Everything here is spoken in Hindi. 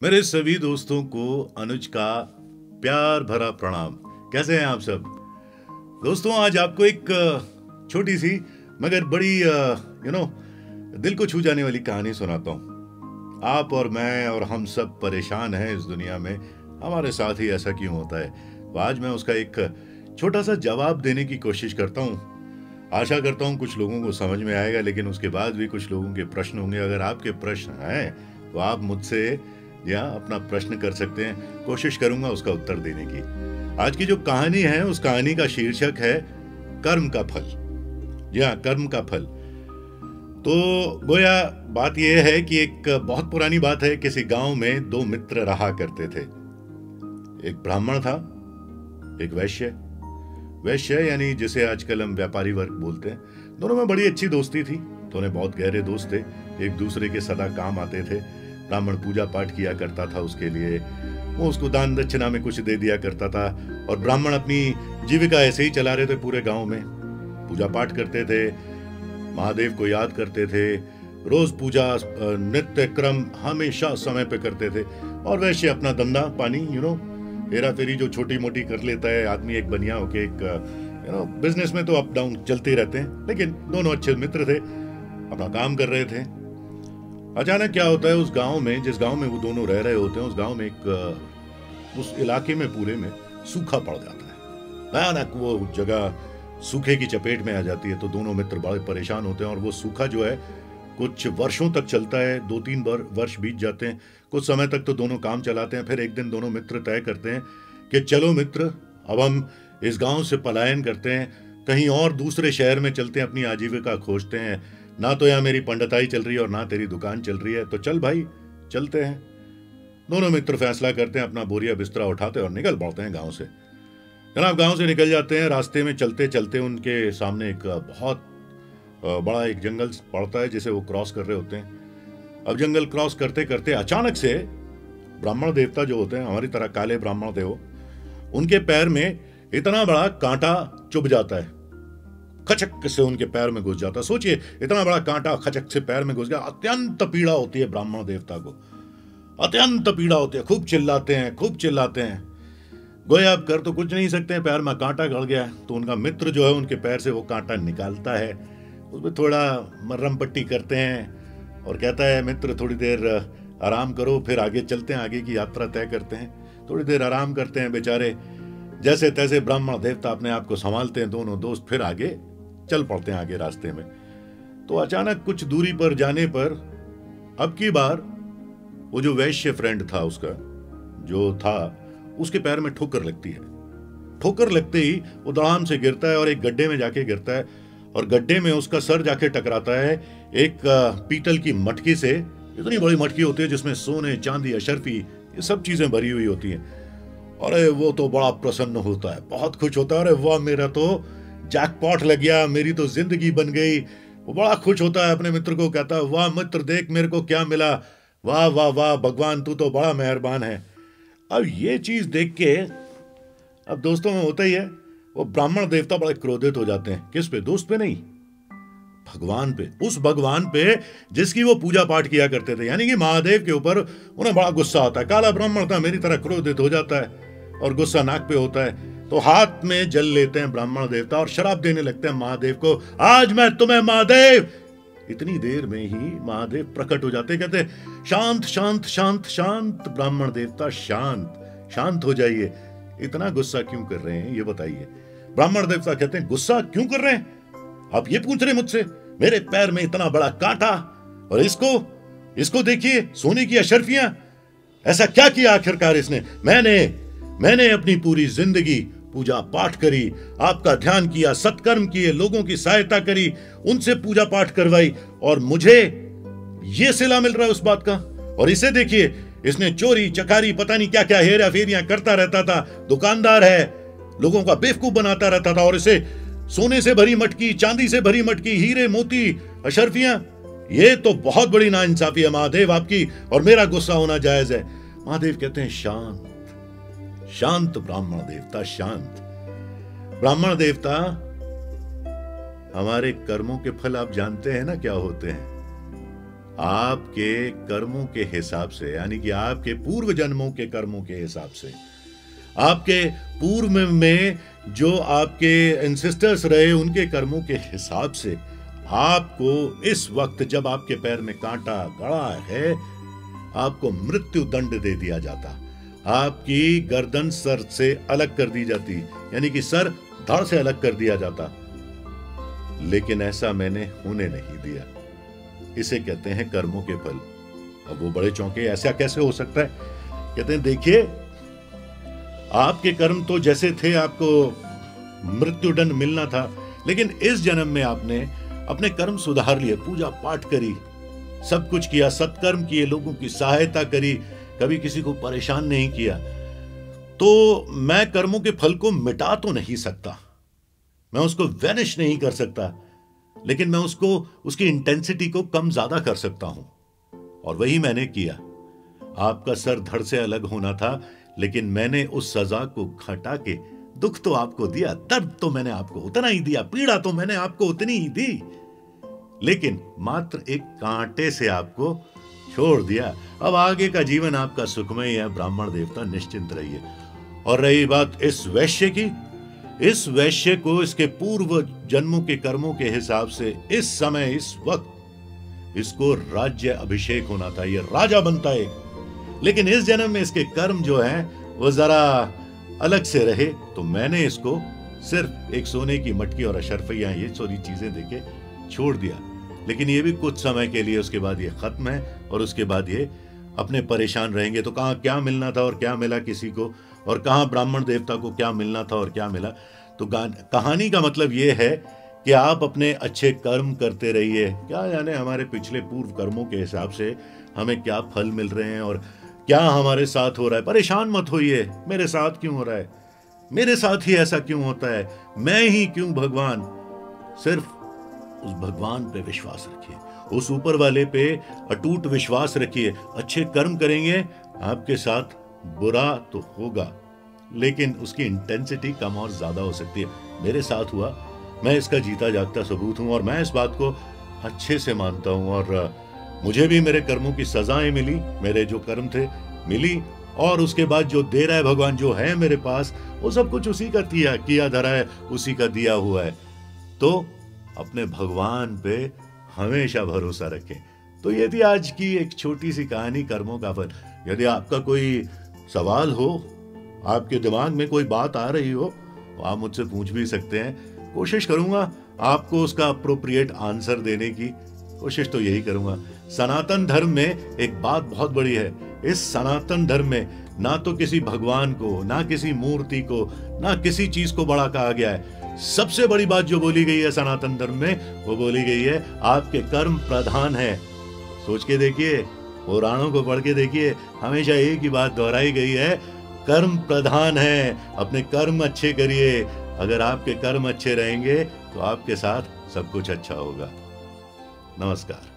मेरे सभी दोस्तों को अनुज का प्यार भरा प्रणाम। कैसे हैं आप सब दोस्तों? आज आपको एक छोटी सी मगर बड़ी दिल को छू जाने वाली कहानी सुनाता हूँ। आप और मैं और हम सब परेशान हैं इस दुनिया में, हमारे साथ ही ऐसा क्यों होता है। तो आज मैं उसका एक छोटा सा जवाब देने की कोशिश करता हूँ। आशा करता हूँ कुछ लोगों को समझ में आएगा, लेकिन उसके बाद भी कुछ लोगों के प्रश्न होंगे। अगर आपके प्रश्न हैं तो आप मुझसे या अपना प्रश्न कर सकते हैं, कोशिश करूंगा उसका उत्तर देने की। आज की जो कहानी है उस कहानी का शीर्षक है कर्म का फल। जी हाँ, कर्म का फल। तो गोया बात यह है कि एक बहुत पुरानी बात है, किसी गांव में दो मित्र रहा करते थे। एक ब्राह्मण था, एक वैश्य। वैश्य यानी जिसे आजकल हम व्यापारी वर्ग बोलते हैं। दोनों में बड़ी अच्छी दोस्ती थी, दोनों बहुत गहरे दोस्त थे, एक दूसरे के सदा काम आते थे। ब्राह्मण पूजा पाठ किया करता था, उसके लिए वो उसको दान दक्षिणा में कुछ दे दिया करता था। और ब्राह्मण अपनी जीविका ऐसे ही चला रहे थे। पूरे गांव में पूजा पाठ करते थे, महादेव को याद करते थे, रोज पूजा नित्य क्रम हमेशा समय पे करते थे। और वैसे अपना धंधा पानी हेरा फेरी जो छोटी मोटी कर लेता है आदमी एक बनिया होके, एक बिजनेस में तो अप डाउन चलते रहते हैं। लेकिन दोनों अच्छे मित्र थे, अपना काम कर रहे थे। अचानक क्या होता है, उस गांव में, जिस गांव में वो दोनों रह रहे होते हैं, उस गांव में उस इलाके में पूरे में सूखा पड़ जाता है। भयानक वो जगह सूखे की चपेट में आ जाती है। तो दोनों मित्र बड़े परेशान होते हैं। और वो सूखा जो है कुछ वर्षों तक चलता है, 2-3 वर्ष बीत जाते हैं। कुछ समय तक तो दोनों काम चलाते हैं। फिर एक दिन दोनों मित्र तय करते हैं कि चलो मित्र, अब हम इस गांव से पलायन करते हैं, कहीं और दूसरे शहर में चलते हैं, अपनी आजीविका खोजते हैं। ना तो यहाँ मेरी पंडिताई चल रही है और ना तेरी दुकान चल रही है, तो चल भाई चलते हैं। दोनों मित्र फैसला करते हैं, अपना बोरिया बिस्तरा उठाते हैं और निकल पड़ते हैं गांव से। जनाब गांव से निकल जाते हैं। रास्ते में चलते चलते उनके सामने एक बहुत बड़ा एक जंगल पड़ता है, जिसे वो क्रॉस कर रहे होते हैं। अब जंगल क्रॉस करते करते अचानक से ब्राह्मण देवता जो होते हैं, हमारी तरह काले ब्राह्मण देव, उनके पैर में इतना बड़ा कांटा चुभ जाता है, खचक से उनके पैर में घुस जाता है। सोचिए, इतना बड़ा कांटा खचक से पैर में घुस गया। अत्यंत पीड़ा होती है ब्राह्मण देवता को, अत्यंत पीड़ा होती है। खूब चिल्लाते हैं, खूब चिल्लाते हैं। गोया अब कर तो कुछ नहीं सकते हैं, पैर में कांटा गड़ गया। तो उनका मित्र जो है उनके पैर से वो कांटा निकालता है, उसमें थोड़ा मरहम पट्टी करते हैं और कहता है, मित्र थोड़ी देर आराम करो, फिर आगे चलते हैं, आगे की यात्रा तय करते हैं। थोड़ी देर आराम करते हैं बेचारे। जैसे तैसे ब्राह्मण देवता अपने आप को संभालते हैं। दोनों दोस्त फिर आगे चल पड़ते हैं आगे रास्ते में। तो अचानक कुछ दूरी पर जाने पर अब की बार वो जो वैश्य फ्रेंड था, उसका जो था, उसके पैर में ठोकर लगती है। ठोकर लगते ही वो धड़ाम से गिरता है और एक गड्ढे में जाके गिरता है। और गड्ढे में उसका सर जाके टकराता है एक पीतल की मटकी से। इतनी बड़ी मटकी होती है जिसमें सोने, चांदी, अशर्फी, ये सब चीजें भरी हुई होती हैं। अरे वो तो बड़ा प्रसन्न होता है, बहुत खुश होता है। अरे वाह, मेरा तो जैकपॉट लग गया, मेरी तो जिंदगी बन गई। वो बड़ा खुश होता है, अपने मित्र को कहता है, वाह मित्र देख मेरे को क्या मिला, वाह वाह वाह भगवान तू तो बड़ा मेहरबान है। अब ये चीज देख के, अब दोस्तों में होता ही है, वो ब्राह्मण देवता बड़े क्रोधित हो जाते हैं। किस पे? दोस्त पे नहीं, भगवान पे। उस भगवान पे जिसकी वो पूजा पाठ किया करते थे, यानी कि महादेव के ऊपर उन्हें बड़ा गुस्सा आता है। काला ब्राह्मण था, मेरी तरह क्रोधित हो जाता है और गुस्सा नाक पे होता है। तो हाथ में जल लेते हैं ब्राह्मण देवता और शराब देने लगते हैं महादेव को, आज मैं तुम्हें महादेव। इतनी देर में ही महादेव प्रकट हो जाते, कहते शांत शांत शांत शांत। ब्राह्मण देवता शांत, शांत हो जाइए, इतना गुस्सा क्यों कर रहे हैं ये बताइए। ब्राह्मण देवता कहते हैं, गुस्सा क्यों कर रहे हैं? आप ये पूछ रहे मुझसे? मेरे पैर में इतना बड़ा कांटा, और इसको देखिए, सोने की अशर्फियां। ऐसा क्या किया आखिरकार इसने? मैंने अपनी पूरी जिंदगी पूजा पाठ करी, आपका ध्यान किया, सत्कर्म किए, लोगों की सहायता करी, उनसे पूजा पाठ करवाई, और मुझे ये सिला मिल रहा है उस बात का। और इसे देखिए, इसने चोरी चकारी पता नहीं क्या क्या हेरा फेरियां करता रहता था, दुकानदार है, लोगों का बेवकूफ बनाता रहता था। और इसे सोने से भरी मटकी, चांदी से भरी मटकी, हीरे मोती, अशर्फियां, ये तो बहुत बड़ी नाइंसाफी है महादेव आपकी, और मेरा गुस्सा होना जायज है। महादेव कहते हैं, शांत शांत ब्राह्मण देवता, शांत। ब्राह्मण देवता, हमारे कर्मों के फल आप जानते हैं ना क्या होते हैं? आपके कर्मों के हिसाब से, यानी कि आपके पूर्व जन्मों के कर्मों के हिसाब से, आपके पूर्व में जो आपके एंसेस्टर्स रहे उनके कर्मों के हिसाब से आपको इस वक्त जब आपके पैर में कांटा गड़ा है, आपको मृत्यु दंड दे दिया जाता। आपकी गर्दन सर से अलग कर दी जाती, यानी कि सर धड़ से अलग कर दिया जाता। लेकिन ऐसा मैंने होने नहीं दिया। इसे कहते हैं कर्मों के फल। अब वो बड़े चौंके, ऐसा कैसे हो सकता है? कहते हैं देखिए, आपके कर्म तो जैसे थे, आपको मृत्युदंड मिलना था, लेकिन इस जन्म में आपने अपने कर्म सुधार लिए, पूजा पाठ करी, सब कुछ किया, सत्कर्म किए, लोगों की सहायता करी, कभी किसी को परेशान नहीं किया। तो मैं कर्मों के फल को मिटा तो नहीं सकता, मैं उसको वैनिश नहीं कर सकता, लेकिन मैं उसको, उसकी इंटेंसिटी को कम ज्यादा कर सकता हूं। और वही मैंने किया। आपका सर धड़ से अलग होना था, लेकिन मैंने उस सजा को घटा के दुख तो आपको दिया, दर्द तो मैंने आपको उतना ही दिया, पीड़ा तो मैंने आपको उतनी ही दी, लेकिन मात्र एक कांटे से आपको छोड़ दिया। अब आगे का जीवन आपका सुखमय है, ब्राह्मण देवता निश्चिंत रहिए। और रही बात इस वैश्य की, इस वैश्य को इसके पूर्व जन्मों के कर्मों के हिसाब से इस समय, इस वक्त इसको राज्य अभिषेक होना था, ये राजा बनता है, लेकिन इस जन्म में इसके कर्म जो हैं वो जरा अलग से रहे, तो मैंने इसको सिर्फ एक सोने की मटकी और अशरफियां, ये सारी चीजें देके छोड़ दिया। लेकिन ये भी कुछ समय के लिए, उसके बाद ये खत्म है, और उसके बाद ये अपने परेशान रहेंगे। तो कहाँ क्या मिलना था और क्या मिला किसी को, और कहाँ ब्राह्मण देवता को क्या मिलना था और क्या मिला। तो कहानी का मतलब ये है कि आप अपने अच्छे कर्म करते रहिए। क्या जाने हमारे पिछले पूर्व कर्मों के हिसाब से हमें क्या फल मिल रहे हैं और क्या हमारे साथ हो रहा है। परेशान मत होइए, मेरे साथ क्यों हो रहा है, मेरे साथ ही ऐसा क्यों होता है, मैं ही क्यों भगवान। सिर्फ उस भगवान पे विश्वास रखिए, उस ऊपर वाले पे अटूट विश्वास रखिए। अच्छे कर्म करेंगे, आपके साथ बुरा तो होगा, लेकिन उसकी इंटेंसिटी कम और ज्यादा हो सकती है। मेरे साथ हुआ, मैं इसका जीता जागता सबूत हूं, और मैं इस बात को अच्छे से मानता हूं। और मुझे भी मेरे कर्मों की सजाएं मिली, मेरे जो कर्म थे मिली, और उसके बाद जो दे रहा है भगवान, जो है मेरे पास, वो सब कुछ उसी का किया धरा है, उसी का दिया हुआ है। तो अपने भगवान पे हमेशा भरोसा रखें। तो ये थी आज की एक छोटी सी कहानी, कर्मों का फल। यदि आपका कोई सवाल हो, आपके दिमाग में कोई बात आ रही हो, तो आप मुझसे पूछ भी सकते हैं। कोशिश करूंगा आपको उसका अप्रोप्रिएट आंसर देने की, कोशिश तो यही करूंगा। सनातन धर्म में एक बात बहुत बड़ी है, इस सनातन धर्म में ना तो किसी भगवान को, ना किसी मूर्ति को, ना किसी चीज को बड़ा कहा गया है। सबसे बड़ी बात जो बोली गई है सनातन धर्म में, वो बोली गई है आपके कर्म प्रधान है। सोच के देखिए, पुराणों को पढ़ के देखिए, हमेशा एक ही बात दोहराई गई है, कर्म प्रधान है। अपने कर्म अच्छे करिए, अगर आपके कर्म अच्छे रहेंगे तो आपके साथ सब कुछ अच्छा होगा। नमस्कार।